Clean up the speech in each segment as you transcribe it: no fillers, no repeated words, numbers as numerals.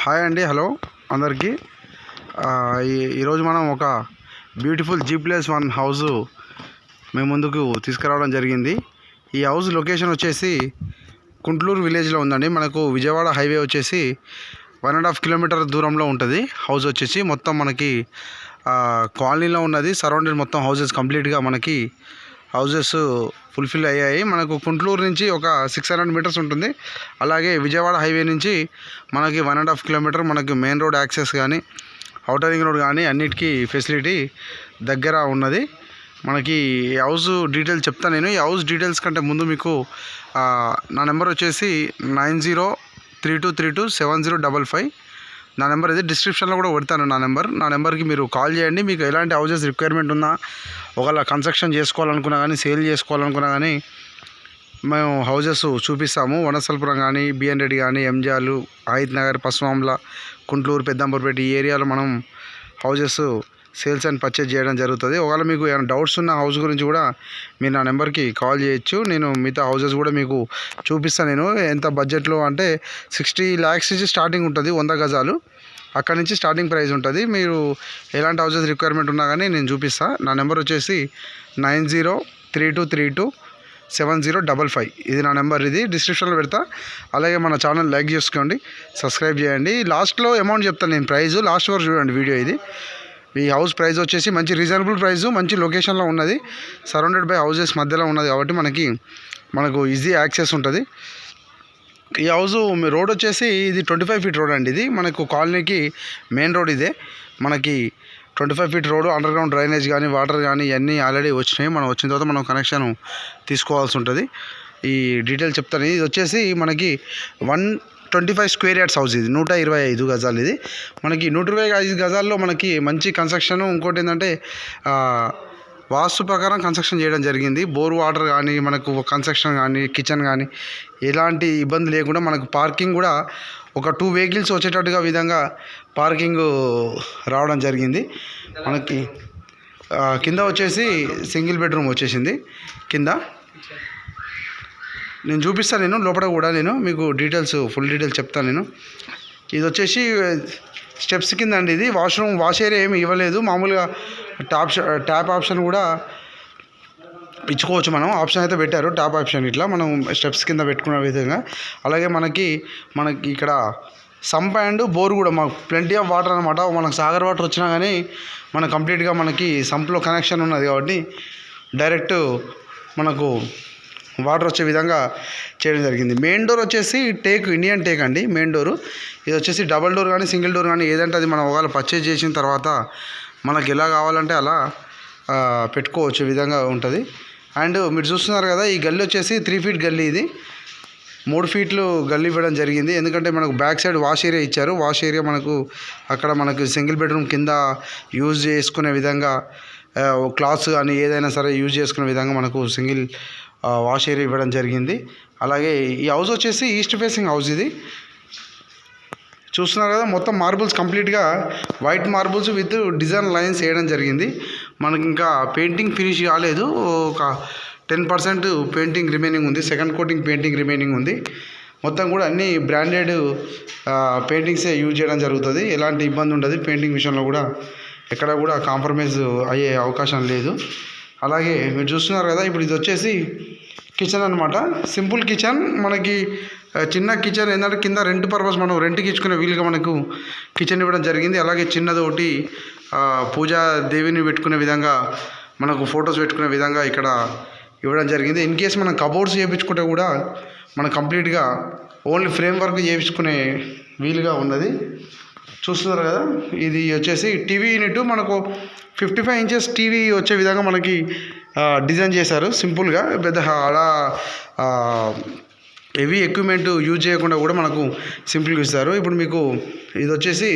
Hi అండి, hello అందరికీ. ఈరోజు మనం ఒక బ్యూటిఫుల్ G+1 హౌస్ మేము ముందుకు తీసుకురావడం జరిగింది. ఈ హౌస్ లొకేషన్ వచ్చేసి కుంట్లూరు విలేజ్లో ఉందండి. మనకు విజయవాడ హైవే వచ్చేసి 1.5 కిలోమీటర్ దూరంలో ఉంటుంది. హౌస్ వచ్చేసి మొత్తం మనకి కాలనీలో ఉన్నది. సరౌండెడ్ మొత్తం హౌసెస్ కంప్లీట్గా మనకి హౌజెస్ ఫుల్ఫిల్ అయ్యాయి. మనకు కుంట్లూరు నుంచి ఒక 600 మీటర్స్ ఉంటుంది. అలాగే విజయవాడ హైవే నుంచి మనకి 1.5 కిలోమీటర్ మనకి మెయిన్ రోడ్ యాక్సెస్ కానీ ఔటర్ రింగ్ రోడ్ కానీ అన్నిటికీ ఫెసిలిటీ దగ్గర ఉన్నది. మనకి ఈ హౌస్ డీటెయిల్స్ చెప్తాను నేను. ఈ హౌస్ డీటెయిల్స్ కంటే ముందు మీకు నా నెంబర్ వచ్చేసి 9032327055. నా నెంబర్ ఇది డిస్క్రిప్షన్లో కూడా పెడతాను. నా నెంబర్కి మీరు కాల్ చేయండి. మీకు ఎలాంటి హౌజెస్ రిక్వైర్మెంట్ ఉన్నా, ఒకవేళ కన్స్ట్రక్షన్ చేసుకోవాలనుకున్నా కానీ, సేల్ చేసుకోవాలనుకున్నా కానీ మేము హౌజెస్ చూపిస్తాము. వనస్థలపురం కానీ, బిఎన్ రెడ్డి కానీ, ఎంజాలు, ఆయిత్ నగర్, పశ్చిమాంల, కుంట్లూరు, పెద్దంబర్పేట ఈ ఏరియాలో మనం హౌజెస్ సేల్స్ అండ్ పర్చేజ్ చేయడం జరుగుతుంది. ఒకవేళ మీకు ఏమైనా డౌట్స్ ఉన్న హౌస్ గురించి కూడా మీరు నా నెంబర్కి కాల్ చేయొచ్చు. నేను మిగతా హౌజెస్ కూడా మీకు చూపిస్తాను. నేను ఎంత బడ్జెట్లో అంటే 60 lakhs నుంచి స్టార్టింగ్ ఉంటుంది. 100 గజాలు అక్కడ నుంచి స్టార్టింగ్ ప్రైస్ ఉంటుంది. మీరు ఎలాంటి హౌజెస్ రిక్వైర్మెంట్ ఉన్నా కానీ నేను చూపిస్తాను. నా నెంబర్ వచ్చేసి 9032327055. ఇది నా నెంబర్. ఇది డిస్క్రిప్షన్లో పెడతా. అలాగే మన ఛానల్ లైక్ చేసుకోండి, సబ్స్క్రైబ్ చేయండి. లాస్ట్లో అమౌంట్ చెప్తాను నేను, ప్రైజు లాస్ట్ వరకు చూడండి వీడియో. ఈ హౌస్ ప్రైస్ వచ్చేసి మంచి రీజనబుల్ ప్రైస్, మంచి లొకేషన్లో ఉన్నది. సరౌండెడ్ బై హౌజెస్ మధ్యలో ఉన్నది కాబట్టి మనకు ఈజీ యాక్సెస్ ఉంటుంది. ఈ హౌస్ రోడ్ వచ్చేసి ఇది 25 feet రోడ్ అండి. ఇది మనకు కాలనీకి మెయిన్ రోడ్ ఇదే. మనకి 25 feet road, under ground drainage కానీ, వాటర్ కానీ ఇవన్నీ ఆల్రెడీ వచ్చినాయి. మనం వచ్చిన తర్వాత మనం కనెక్షన్ తీసుకోవాల్సి ఉంటుంది. ఈ డీటెయిల్స్ చెప్తాను. ఇది వచ్చేసి మనకి 125 square yards హౌస్. ఇది 125 గజాలు. ఇది మనకి 125 గజాల్లో మనకి మంచి కన్స్ట్రక్షన్. ఇంకోటి ఏంటంటే వాస్తు ప్రకారం కన్స్ట్రక్షన్ చేయడం జరిగింది. బోర్ వాటర్ కానీ, మనకు కన్స్ట్రక్షన్ కానీ, కిచెన్ కానీ ఎలాంటి ఇబ్బంది లేకుండా మనకు పార్కింగ్ కూడా ఒక 2 vehicles వచ్చేటట్టుగా విధంగా పార్కింగ్ రావడం జరిగింది. మనకి కింద వచ్చేసి సింగిల్ బెడ్రూమ్ వచ్చేసింది. కింద నేను చూపిస్తాను. నేను లోపల కూడా నేను మీకు ఫుల్ డీటెయిల్స్ చెప్తాను నేను. ఇది వచ్చేసి స్టెప్స్ కింద అండి. ఇది వాష్ ఏరియా ఏమి ఇవ్వలేదు. మామూలుగా ట్యాప్ ఆప్షన్ కూడా ఇచ్చుకోవచ్చు. మనం ఆప్షన్ అయితే పెట్టారు, ట్యాప్ ఆప్షన్. ఇట్లా మనం స్టెప్స్ కింద పెట్టుకునే విధంగా. అలాగే మనకి ఇక్కడ సంప్ అండ్ బోర్ కూడా మాకు ప్లెంటీ ఆఫ్ వాటర్ అనమాట. మనకు సాగర్ వాటర్ వచ్చినా కానీ కంప్లీట్గా మనకి సంప్లో కనెక్షన్ ఉన్నది కాబట్టి డైరెక్ట్ మనకు వాటర్ వచ్చే విధంగా చేయడం జరిగింది. మెయిన్ డోర్ వచ్చేసి ఇండియన్ టేక్ అండి మెయిన్ డోరు. ఇది వచ్చేసి డబల్ డోర్ కానీ, సింగిల్ డోర్ కానీ ఏదంటే అది మనం ఒకవేళ పర్చేజ్ చేసిన తర్వాత మనకి ఎలా కావాలంటే అలా పెట్టుకోవచ్చు విధంగా ఉంటుంది. అండ్ మీరు చూస్తున్నారు కదా, ఈ గల్లీ వచ్చేసి 3 feet గల్లీ. ఇది 3 feet గల్లీ ఇవ్వడం జరిగింది. ఎందుకంటే మనకు బ్యాక్ సైడ్ వాష్ ఏరియా ఇచ్చారు. వాష్ ఏరియా అక్కడ మనకు సింగిల్ బెడ్రూమ్ కింద యూజ్ చేసుకునే విధంగా, క్లాత్స్ కానీ ఏదైనా సరే యూజ్ చేసుకునే విధంగా మనకు సింగిల్ వాష్ ఏరియా ఇవ్వడం జరిగింది. అలాగే ఈ హౌస్ వచ్చేసి ఈస్ట్ ఫేసింగ్ హౌస్. ఇది చూస్తున్నారు కదా, మొత్తం మార్బుల్స్ కంప్లీట్గా white marbles with design lines వేయడం జరిగింది. మనకి ఇంకా పెయింటింగ్ ఫినిష్ కాలేదు. ఒక 10% పెయింటింగ్ రిమైనింగ్ ఉంది. సెకండ్ కోటింగ్ పెయింటింగ్ రిమైనింగ్ ఉంది. మొత్తం కూడా అన్ని బ్రాండెడ్ పెయింటింగ్సే యూజ్ చేయడం జరుగుతుంది. ఎలాంటి ఇబ్బంది ఉండదు. పెయింటింగ్ విషయంలో కూడా ఎక్కడ కూడా కాంప్రమైజ్ అయ్యే అవకాశం లేదు. అలాగే మీరు చూస్తున్నారు కదా, ఇప్పుడు ఇది వచ్చేసి కిచెన్ అనమాట. Simple kitchen. మనకి చిన్న కిచెన్ ఏంటంటే కింద రెంట్ పర్పస్ మనం రెంట్కి ఇచ్చుకునే వీలుగా మనకు కిచెన్ ఇవ్వడం జరిగింది. అలాగే చిన్నది ఒకటి పూజా దేవిని పెట్టుకునే విధంగా, మనకు ఫొటోస్ పెట్టుకునే విధంగా ఇక్కడ ఇవ్వడం జరిగింది. ఇన్ కేస్ మనం కబోర్డ్స్ చేయించుకుంటే కూడా మనకు కంప్లీట్గా ఓన్లీ ఫ్రేమ్ వర్క్ చేయించుకునే వీలుగా ఉన్నది. చూస్తున్నారు కదా, ఇది వచ్చేసి టీవీ యూనిట్. మనకు 55 inches టీవీ వచ్చే విధంగా మనకి డిజైన్ చేశారు. సింపుల్గా పెద్ద అలా హెవీ ఎక్విప్మెంట్ యూజ్ చేయకుండా కూడా మనకు సింపుల్గా ఇస్తారు. ఇప్పుడు మీకు ఇది వచ్చేసి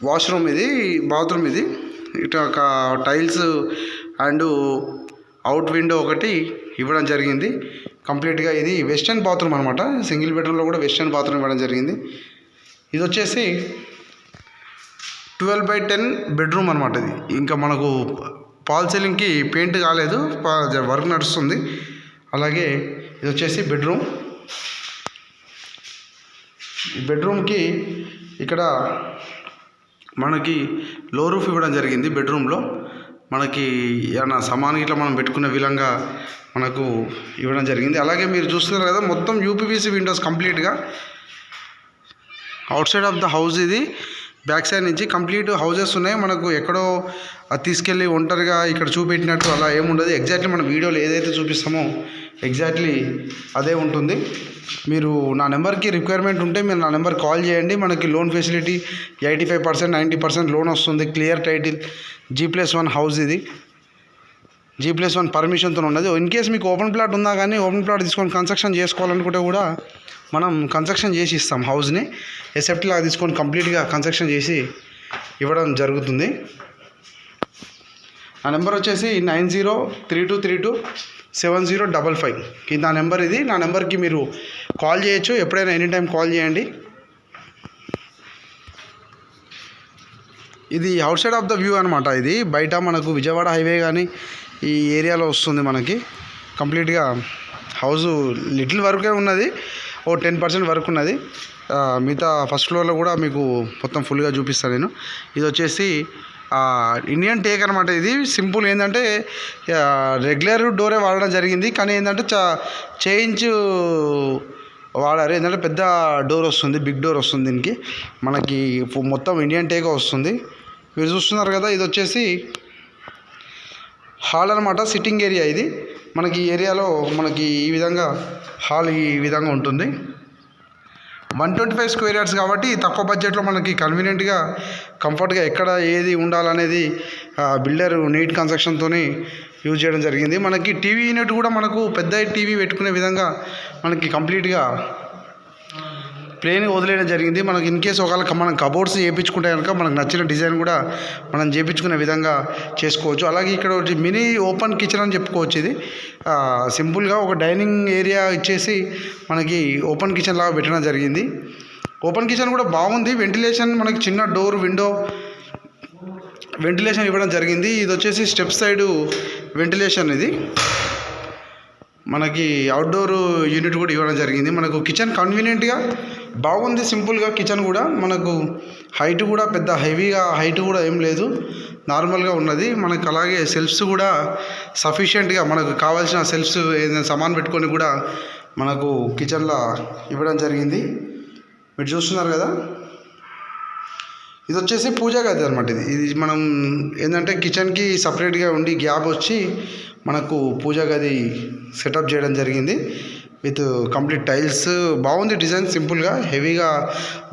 వాష్రూమ్, ఇది బాత్రూమ్. ఇది ఇట్లా ఒక టైల్స్ అండ్ అవుట్ విండో ఒకటి ఇవ్వడం జరిగింది. కంప్లీట్గా ఇది వెస్టర్న్ బాత్రూమ్ అనమాట. సింగిల్ బెడ్రూమ్లో కూడా వెస్టర్న్ బాత్రూమ్ ఇవ్వడం జరిగింది. ఇది వచ్చేసి 12/10 బెడ్రూమ్ అనమాట. ఇది ఇంకా మనకు పాల్ సీలింగ్కి పెయింట్ కాలేదు, వర్క్ నడుస్తుంది. . అలాగే ఇది వచ్చేసి బెడ్రూమ్. ఈ బెడ్రూమ్కి ఇక్కడ మనకి లో రూఫ్ ఇవ్వడం జరిగింది. బెడ్రూమ్లో మనకి ఏమైనా సామాన్ ఇట్లా మనం పెట్టుకునే విధంగా మనకు ఇవ్వడం జరిగింది. అలాగే మీరు చూస్తున్నారు కదా, మొత్తం యూపీవీసీ విండోస్ కంప్లీట్గా out side of the house. ఇది బ్యాక్ సైడ్ నుంచి కంప్లీట్ హౌజెస్ ఉన్నాయి. మనకు ఎక్కడో అది తీసుకెళ్ళి ఒంటరిగా ఇక్కడ చూపెట్టినట్టు అలా ఏముండదు. ఎగ్జాక్ట్లీ మన వీడియోలో ఏదైతే చూపిస్తామో ఎగ్జాక్ట్లీ అదే ఉంటుంది. మీరు నా నెంబర్కి రిక్వైర్మెంట్ ఉంటే మీరు నా నెంబర్ కాల్ చేయండి. మనకి లోన్ ఫెసిలిటీ 85%, 90% లోన్ వస్తుంది. Clear title, G+1 house. ఇది G+1 పర్మిషన్తో ఉన్నది. ఇన్ కేస్ మీకు ఓపెన్ ప్లాట్ ఉందా కానీ ఓపెన్ ప్లాట్ తీసుకొని కన్స్ట్రక్షన్ చేసుకోవాలనుకుంటే కూడా మనం కన్స్ట్రక్షన్ చేసి ఇస్తాం. హౌస్ని ఎసెప్ట్ లాగా తీసుకొని కంప్లీట్గా కన్స్ట్రక్షన్ చేసి ఇవ్వడం జరుగుతుంది. ఆ నెంబర్ వచ్చేసి 9032327055. ఇది నా నెంబర్. ఇది నా నెంబర్కి మీరు కాల్ చేయొచ్చు, ఎప్పుడైనా ఎనీ టైం కాల్ చేయండి. ఇది out side of the view అనమాట. ఇది బయట మనకు విజయవాడ హైవే కానీ ఈ ఏరియాలో వస్తుంది. మనకి కంప్లీట్గా హౌస్ లిటిల్ వర్కే ఉన్నది, 10% వర్క్ ఉన్నది. మిగతా ఫస్ట్ ఫ్లోర్లో కూడా మీకు మొత్తం ఫుల్గా చూపిస్తాను నేను. ఇది వచ్చేసి ఇండియన్ టేక్ అనమాట. ఇది సింపుల్ ఏంటంటే రెగ్యులర్ డోరే వాడడం జరిగింది, కానీ ఏంటంటే చేంజ్ వాడారు. ఏంటంటే పెద్ద డోర్ వస్తుంది, బిగ్ డోర్ వస్తుంది దీనికి. మనకి మొత్తం ఇండియన్ టేక్ వస్తుంది. మీరు చూస్తున్నారు కదా, ఇది వచ్చేసి హాల్ అనమాట, సిట్టింగ్ ఏరియా. ఇది మనకి ఈ ఏరియాలో మనకి ఈ విధంగా హాల్ ఈ విధంగా ఉంటుంది. 125 స్క్వేర్ యార్డ్స్ కాబట్టి తక్కువ బడ్జెట్లో మనకి కన్వీనియంట్గా కంఫర్ట్గా ఎక్కడ ఏది ఉండాలనేది బిల్డర్ నీట్ కన్స్ట్రక్షన్తో యూజ్ చేయడం జరిగింది. మనకి టీవీ యూనిట్ కూడా మనకు పెద్ద టీవీ పెట్టుకునే విధంగా మనకి కంప్లీట్గా ప్లేన్ వదిలేయడం జరిగింది. మనకి ఇన్ కేసు ఒకవేళ మనం కబోర్డ్స్ చేయించుకుంటే కనుక మనకు నచ్చిన డిజైన్ కూడా మనం చేయించుకునే విధంగా చేసుకోవచ్చు. అలాగే ఇక్కడ మినీ ఓపెన్ కిచెన్ అని చెప్పుకోవచ్చు. ఇది సింపుల్గా ఒక డైనింగ్ ఏరియా ఇచ్చేసి మనకి ఓపెన్ కిచెన్ లాగా పెట్టడం జరిగింది. ఓపెన్ కిచెన్ కూడా బాగుంది. వెంటిలేషన్ మనకి చిన్న డోర్, విండో వెంటిలేషన్ ఇవ్వడం జరిగింది. ఇది వచ్చేసి స్టెప్ సైడ్ వెంటిలేషన్. ఇది మనకి అవుట్డోర్ యూనిట్ కూడా ఇవ్వడం జరిగింది. మనకు కిచెన్ కన్వీనియంట్గా బాగుంది. సింపుల్గా కిచెన్ కూడా మనకు హైట్ కూడా పెద్ద హెవీగా హైట్ కూడా ఏం లేదు, నార్మల్గా ఉన్నది. మనకు అలాగే సెల్ఫ్స్ కూడా సఫిషియెంట్గా మనకు కావాల్సిన సెల్ఫ్స్ ఏదైనా సామాన్ పెట్టుకొని కూడా మనకు కిచెన్లో ఇవ్వడం జరిగింది. మీరు చూస్తున్నారు కదా, ఇది వచ్చేసి పూజా గది అనమాట. ఇది మనం ఏంటంటే కిచెన్కి సపరేట్గా ఉండి గ్యాప్ వచ్చి మనకు పూజా గది సెటప్ చేయడం జరిగింది విత్ కంప్లీట్ టైల్స్. బాగుంది డిజైన్, సింపుల్గా హెవీగా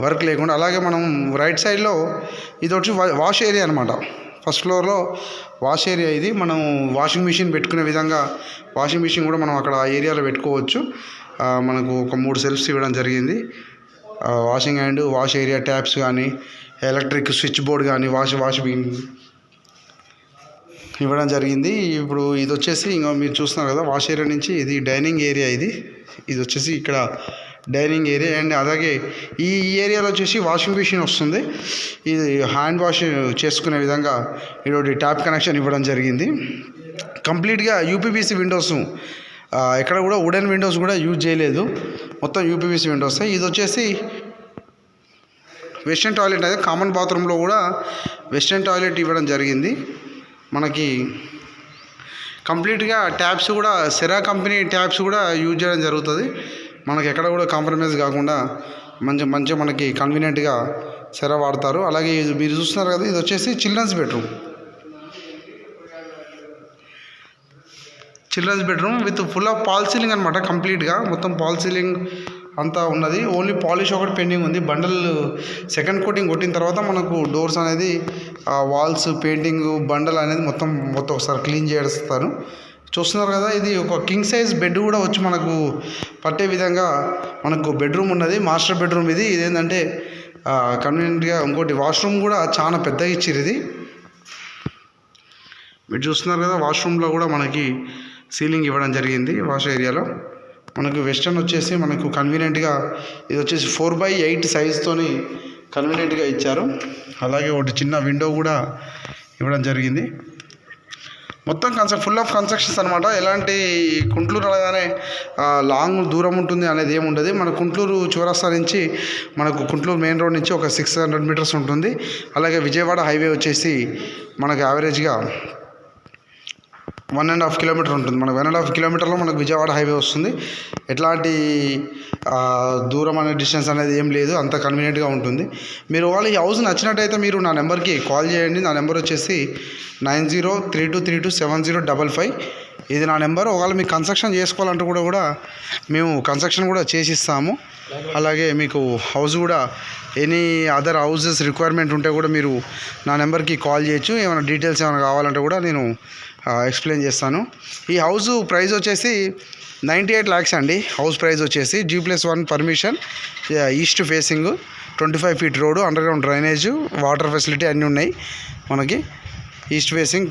వర్క్ లేకుండా. అలాగే మనం రైట్ సైడ్లో ఇది వచ్చి వాష్ ఏరియా అనమాట. ఫస్ట్ ఫ్లోర్లో వాష్ ఏరియా. ఇది మనం వాషింగ్ మిషన్ పెట్టుకునే విధంగా వాషింగ్ మిషన్ కూడా మనం అక్కడ ఆ ఏరియాలో పెట్టుకోవచ్చు. మనకు ఒక 3 సెల్ఫ్స్ ఇవ్వడం జరిగింది. Washing and wash area, taps కానీ, ఎలక్ట్రిక్ స్విచ్ బోర్డ్ కానీ, వాష్ బిన్ ఇవ్వడం జరిగింది. ఇప్పుడు ఇది వచ్చేసి ఇంకా మీరు చూస్తున్నారు కదా, వాష్ ఏరియా నుంచి ఇది డైనింగ్ ఏరియా. ఇది వచ్చేసి ఇక్కడ డైనింగ్ ఏరియా. అండ్ అలాగే ఈ ఏరియాలో వచ్చేసి వాషింగ్ మిషన్ వస్తుంది. ఇది హ్యాండ్ వాష్ చేసుకునే విధంగా ఇటువంటి ట్యాప్ కనెక్షన్ ఇవ్వడం జరిగింది. కంప్లీట్గా యూపీవీసీ విండోస్, ఎక్కడ కూడా వుడెన్ విండోస్ కూడా యూజ్ చేయలేదు, మొత్తం యూపీవీసీ విండోస్. ఇది వచ్చేసి వెస్టర్న్ టాయిలెట్. అయితే కామన్ బాత్రూంలో కూడా వెస్టర్న్ టాయిలెట్ ఇవ్వడం జరిగింది. మనకి కంప్లీట్గా ట్యాప్స్ కూడా సెరా కంపెనీ ట్యాప్స్ కూడా యూజ్ చేయడం జరుగుతుంది. మనకి ఎక్కడ కూడా కాంప్రమైజ్ కాకుండా మంచిగా మనకి కన్వీనియంట్గా సెరా వాడతారు. అలాగే మీరు చూస్తున్నారు కదా, ఇది వచ్చేసి childrens bedroom with full of fall ceiling అనమాట. కంప్లీట్గా మొత్తం పాల్ సీలింగ్ అంతా ఉన్నది. ఓన్లీ పాలిష్ ఒకటి పెండింగ్ ఉంది. బండల్ సెకండ్ కోటింగ్ కొట్టిన తర్వాత మనకు డోర్స్ అనేది వాల్స్ పెయింటింగ్ బండల్ అనేది మొత్తం ఒకసారి క్లీన్ చేస్తారు. చూస్తున్నారు కదా, ఇది ఒక కింగ్ సైజ్ బెడ్ కూడా వచ్చి మనకు పట్టే విధంగా మనకు బెడ్రూమ్ ఉన్నది. మాస్టర్ బెడ్రూమ్ ఇది. ఇదేంటంటే కన్వీనియంట్గా ఇంకోటి వాష్రూమ్ కూడా చాలా పెద్దగా ఇచ్చారు. ఇది మీరు చూస్తున్నారు కదా, వాష్రూమ్లో కూడా మనకి సీలింగ్ ఇవ్వడం జరిగింది. వాష్ ఏరియాలో మనకు వెస్టర్న్ వచ్చేసి మనకు కన్వీనియంట్గా ఇది వచ్చేసి 4x8 సైజ్తోని కన్వీనియంట్గా ఇచ్చారు. అలాగే ఒకటి చిన్న విండో కూడా ఇవ్వడం జరిగింది. మొత్తం ఫుల్ ఆఫ్ కన్స్ట్రక్షన్స్ అనమాట. ఎలాంటి కుంట్లూరు అనగానే లాంగ్ దూరం ఉంటుంది అనేది ఏమి ఉండదు. మన కుంట్లూరు చౌరస్తా నుంచి మనకు కుంట్లూరు మెయిన్ రోడ్ నుంచి ఒక 600 మీటర్స్ ఉంటుంది. అలాగే విజయవాడ హైవే వచ్చేసి మనకు యావరేజ్గా 1.5 కిలోమీటర్ ఉంటుంది. మనకు 1.5 కిలోమీటర్లో మనకు విజయవాడ హైవే వస్తుంది. ఎట్లాంటి దూరం అనే డిస్టెన్స్ అనేది ఏం లేదు, అంత కన్వీనియంట్గా ఉంటుంది. మీరు ఒకవేళ ఈ హౌస్ నచ్చినట్టయితే మీరు నా నెంబర్కి కాల్ చేయండి. నా నెంబర్ వచ్చేసి 9032327055. ఇది నా నెంబర్. ఒకవేళ మీకు కన్స్ట్రక్షన్ చేసుకోవాలంటే కూడా మేము కన్స్ట్రక్షన్ కూడా చేసిస్తాము. అలాగే మీకు హౌస్ కూడా ఎనీ అదర్ హౌసెస్ రిక్వైర్మెంట్ ఉంటే కూడా మీరు నా నెంబర్కి కాల్ చేయొచ్చు. ఏమైనా డీటెయిల్స్ ఏమైనా కావాలంటే కూడా నేను ఎక్స్ప్లెయిన్ చేస్తాను. ఈ హౌస్ ప్రైస్ వచ్చేసి 98 lakhs అండి. హౌస్ ప్రైస్ వచ్చేసి G+1 permission, east facing, 25 feet road, under ground drainage, water facility అన్నీ ఉన్నాయి మనకి. ఈస్ట్ ఫేసింగ్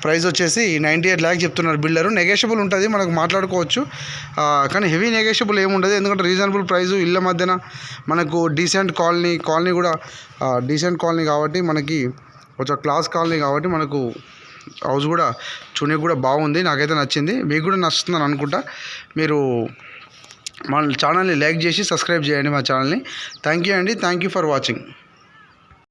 ప్రైస్ వచ్చేసి 98 lakhs చెప్తున్నారు బిల్డరు. నెగోషియబుల్ ఉంటుంది, మనకు మాట్లాడుకోవచ్చు. కానీ హెవీ నెగోషియబుల్ ఏముండదు, ఎందుకంటే రీజనబుల్ ప్రైస్. ఇళ్ళ మధ్యన మనకు డీసెంట్ కాలనీ కూడా డీసెంట్ కాలనీ కాబట్టి, మనకి కొంచెం క్లాస్ కాలనీ కాబట్టి మనకు హౌస్ కూడా చూడడానికి కూడా బాగుంది. నాకైతే నచ్చింది, మీకు కూడా నచ్చుతుందని అనుకుంటా. మీరు మా ఛానల్ని లైక్ చేసి సబ్స్క్రైబ్ చేయండి మా ఛానల్ని. థ్యాంక్ యూ అండి. Thank you for watching.